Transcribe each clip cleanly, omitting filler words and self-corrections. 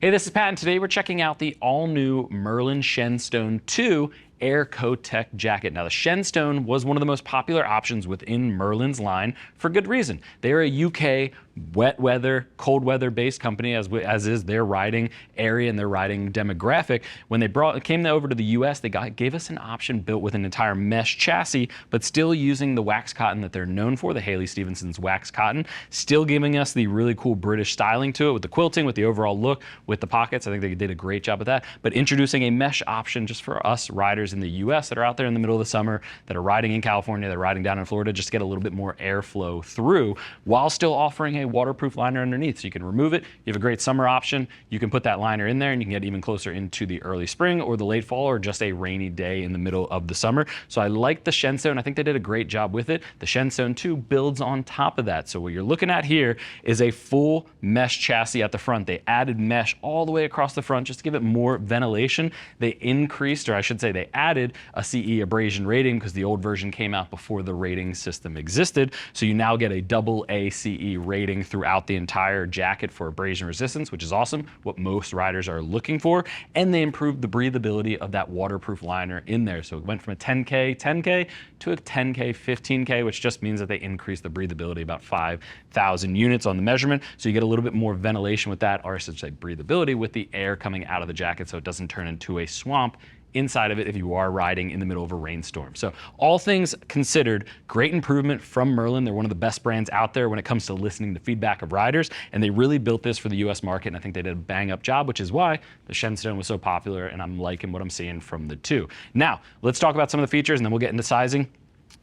Hey, this is Pat, and today we're checking out the all-new Merlin Shenstone II Air Cotec jacket. Now, the Shenstone was one of the most popular options within Merlin's line for good reason. They're a UK wet weather, cold weather based company, as is their riding area and their riding demographic. When they came over to the US, they gave us an option built with an entire mesh chassis, but still using the wax cotton that they're known for, the Halley Stevensons wax cotton, still giving us the really cool British styling to it with the quilting, with the overall look, with the pockets. I think they did a great job with that, but introducing a mesh option just for us riders in the US that are out there in the middle of the summer, that are riding in California, that are riding down in Florida, just to get a little bit more airflow through while still offering a waterproof liner underneath. So you can remove it. You have a great summer option. You can put that liner in there and you can get even closer into the early spring or the late fall or just a rainy day in the middle of the summer. So I like the Shenstone. I think they did a great job with it. The Shenstone II builds on top of that. So what you're looking at here is a full mesh chassis at the front. They added mesh all the way across the front just to give it more ventilation. They increased, or I should say they added a CE abrasion rating because the old version came out before the rating system existed. So you now get a AA CE rating throughout the entire jacket for abrasion resistance, which is awesome, what most riders are looking for. And they improved the breathability of that waterproof liner in there. So it went from a 10K to a 10K 15K, which just means that they increased the breathability about 5,000 units on the measurement. So you get a little bit more ventilation with that, or I should say breathability, with the air coming out of the jacket so it doesn't turn into a swamp inside of it if you are riding in the middle of a rainstorm. So all things considered, great improvement from Merlin. They're one of the best brands out there when it comes to listening to feedback of riders, and they really built this for the US market, and I think they did a bang up job, which is why the Shenstone was so popular, and I'm liking what I'm seeing from the two. Now, let's talk about some of the features and then we'll get into sizing.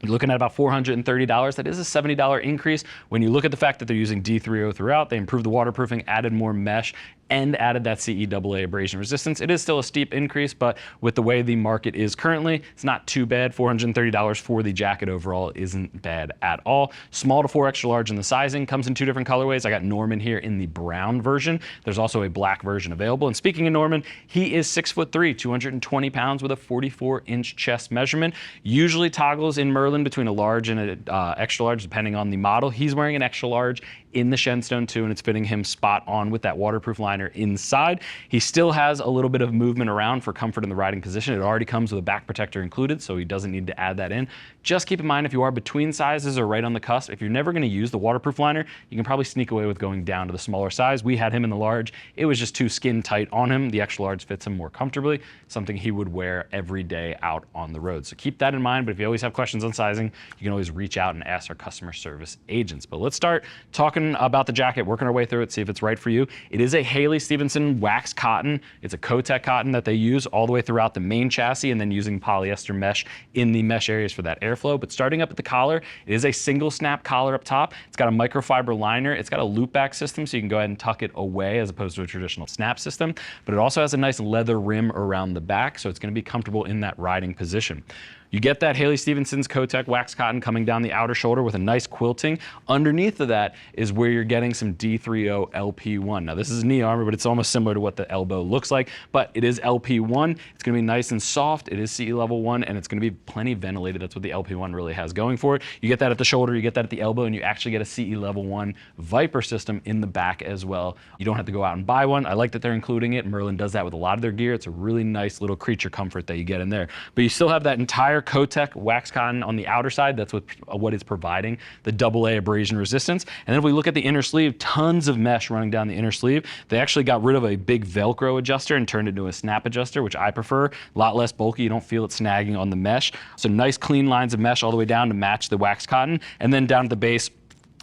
You're looking at about $430. That is a $70 increase. When you look at the fact that they're using D3O throughout, they improved the waterproofing, added more mesh, and added that CE AA abrasion resistance. It is still a steep increase, but with the way the market is currently, it's not too bad. $430 for the jacket overall isn't bad at all. Small to 4 extra large in the sizing. Comes in 2 different colorways. I got Norman here in the brown version. There's also a black version available. And speaking of Norman, he is 6'3", 220 pounds with a 44-inch chest measurement. Usually toggles in Merlin between a large and an extra large, depending on the model. He's wearing an extra large in the Shenstone II, and it's fitting him spot on with that waterproof liner inside. He still has a little bit of movement around for comfort in the riding position. It already comes with a back protector included, so he doesn't need to add that in. Just keep in mind, if you are between sizes or right on the cusp, if you're never going to use the waterproof liner, you can probably sneak away with going down to the smaller size. We had him in the large. It was just too skin tight on him. The extra large fits him more comfortably, something he would wear every day out on the road. So keep that in mind, but if you always have questions on sizing, you can always reach out and ask our customer service agents. But let's start talking about the jacket, working our way through it, see if it's right for you. It is a Halley Stevenson wax cotton. It's a Cotec cotton that they use all the way throughout the main chassis, and then using polyester mesh in the mesh areas for that airflow. But starting up at the collar, it is a single snap collar up top. It's got a microfiber liner. It's got a loop back system, so you can go ahead and tuck it away as opposed to a traditional snap system. But it also has a nice leather rim around the back, so it's going to be comfortable in that riding position. You get that Halley Stevensons Cotec wax cotton coming down the outer shoulder with a nice quilting. Underneath of that is where you're getting some D3O LP1. Now this is knee armor, but it's almost similar to what the elbow looks like, but it is LP1. It's gonna be nice and soft. It is CE level 1, and it's gonna be plenty ventilated. That's what the LP1 really has going for it. You get that at the shoulder, you get that at the elbow, and you actually get a CE level 1 Viper system in the back as well. You don't have to go out and buy one. I like that they're including it. Merlin does that with a lot of their gear. It's a really nice little creature comfort that you get in there. But you still have that entire Cotec wax cotton on the outer side. That's what it's providing, the AA abrasion resistance. And then if we look at the inner sleeve, tons of mesh running down the inner sleeve. They actually got rid of a big Velcro adjuster and turned it into a snap adjuster, which I prefer. A lot less bulky. You don't feel it snagging on the mesh. So nice clean lines of mesh all the way down to match the wax cotton. And then down at the base,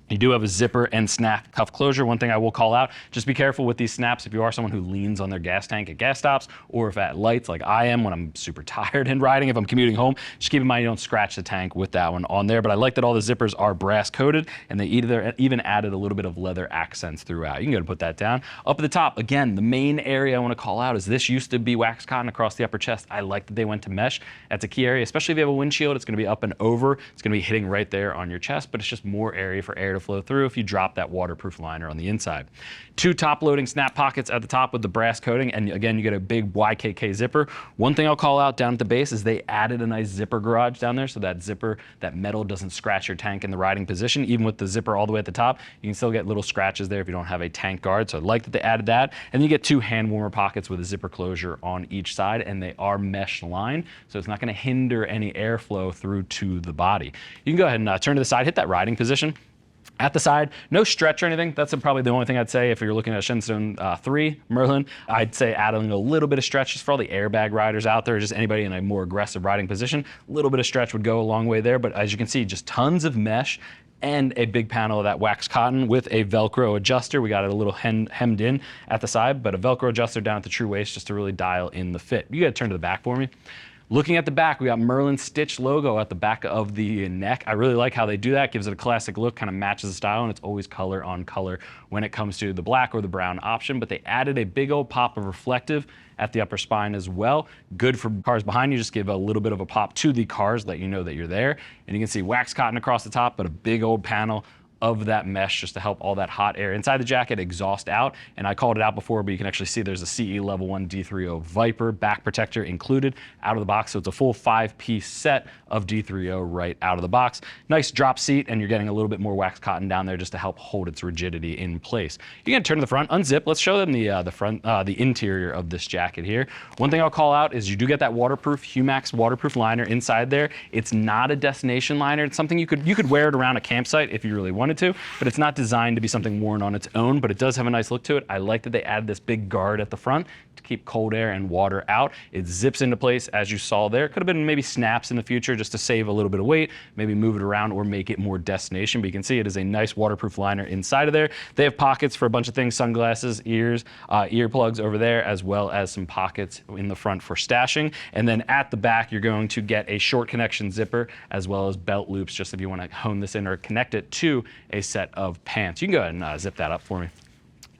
you do have a zipper and snap cuff closure. One thing I will call out, just be careful with these snaps if you are someone who leans on their gas tank at gas stops, or if at lights like I am when I'm super tired and riding, if I'm commuting home, just keep in mind you don't scratch the tank with that one on there. But I like that all the zippers are brass coated, and they even added a little bit of leather accents throughout. You can go and put that down. Up at the top, again, the main area I want to call out is this used to be wax cotton across the upper chest. I like that they went to mesh. That's a key area, especially if you have a windshield. It's going to be up and over. It's going to be hitting right there on your chest, but it's just more area for air to airflow through if you drop that waterproof liner on the inside. 2 top-loading snap pockets at the top with the brass coating, and again, you get a big YKK zipper. One thing I'll call out down at the base is they added a nice zipper garage down there, so that zipper, that metal doesn't scratch your tank in the riding position. Even with the zipper all the way at the top, you can still get little scratches there if you don't have a tank guard, so I like that they added that. And then you get 2 hand warmer pockets with a zipper closure on each side, and they are mesh lined, so it's not going to hinder any airflow through to the body. You can go ahead and turn to the side, hit that riding position. At the side, no stretch or anything. That's probably the only thing I'd say if you're looking at a Shenstone III Merlin. I'd say adding a little bit of stretch just for all the airbag riders out there, just anybody in a more aggressive riding position. A little bit of stretch would go a long way there, but as you can see, just tons of mesh and a big panel of that wax cotton with a Velcro adjuster. We got it a little hemmed in at the side, but a Velcro adjuster down at the true waist just to really dial in the fit. You gotta turn to the back for me. Looking at the back, we got Merlin stitch logo at the back of the neck. I really like how they do that. Gives it a classic look, kind of matches the style, and it's always color on color when it comes to the black or the brown option. But they added a big old pop of reflective at the upper spine as well. Good for cars behind you, just give a little bit of a pop to the cars, let you know that you're there. And you can see wax cotton across the top, but a big old panel of that mesh just to help all that hot air inside the jacket exhaust out. And I called it out before, but you can actually see there's a CE Level 1 D3O Viper back protector included out of the box. So it's a full 5-piece set of D3O right out of the box. Nice drop seat, and you're getting a little bit more wax cotton down there just to help hold its rigidity in place. You can turn to the front, unzip. Let's show them the interior of this jacket here. One thing I'll call out is you do get that waterproof Humax waterproof liner inside there. It's not a destination liner. It's something you could wear it around a campsite if you really wanted to, but it's not designed to be something worn on its own, but it does have a nice look to it. I like that they added this big guard at the front to keep cold air and water out. It zips into place as you saw there. Could have been maybe snaps in the future just to save a little bit of weight, maybe move it around or make it more destination, but you can see it is a nice waterproof liner inside of there. They have pockets for a bunch of things, sunglasses, ears, earplugs over there, as well as some pockets in the front for stashing. And then at the back, you're going to get a short connection zipper as well as belt loops, just if you want to hone this in or connect it to a set of pants. You can go ahead and zip that up for me.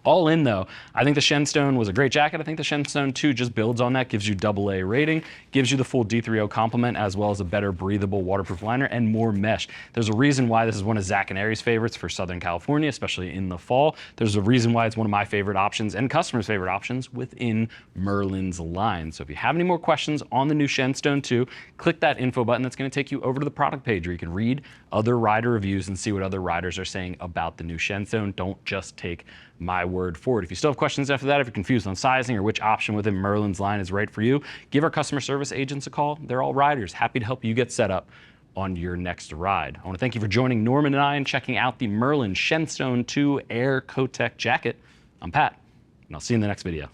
All in though, I think the Shenstone was a great jacket. I think the Shenstone II just builds on that, gives you AA rating, gives you the full D3O complement, as well as a better breathable waterproof liner and more mesh. There's a reason why this is one of Zach and Ari's favorites for Southern California, especially in the fall. There's a reason why it's one of my favorite options and customers' favorite options within Merlin's line. So if you have any more questions on the new Shenstone II, click that info button. That's going to take you over to the product page where you can read other rider reviews and see what other riders are saying about the new Shenstone. Don't just take my word for it. If you still have questions after that, if you're confused on sizing or which option within Merlin's line is right for you, give our customer service agents a call. They're all riders, happy to help you get set up on your next ride. I want to thank you for joining Norman and I and checking out the Merlin Shenstone II Air Cotec jacket. I'm Pat, and I'll see you in the next video.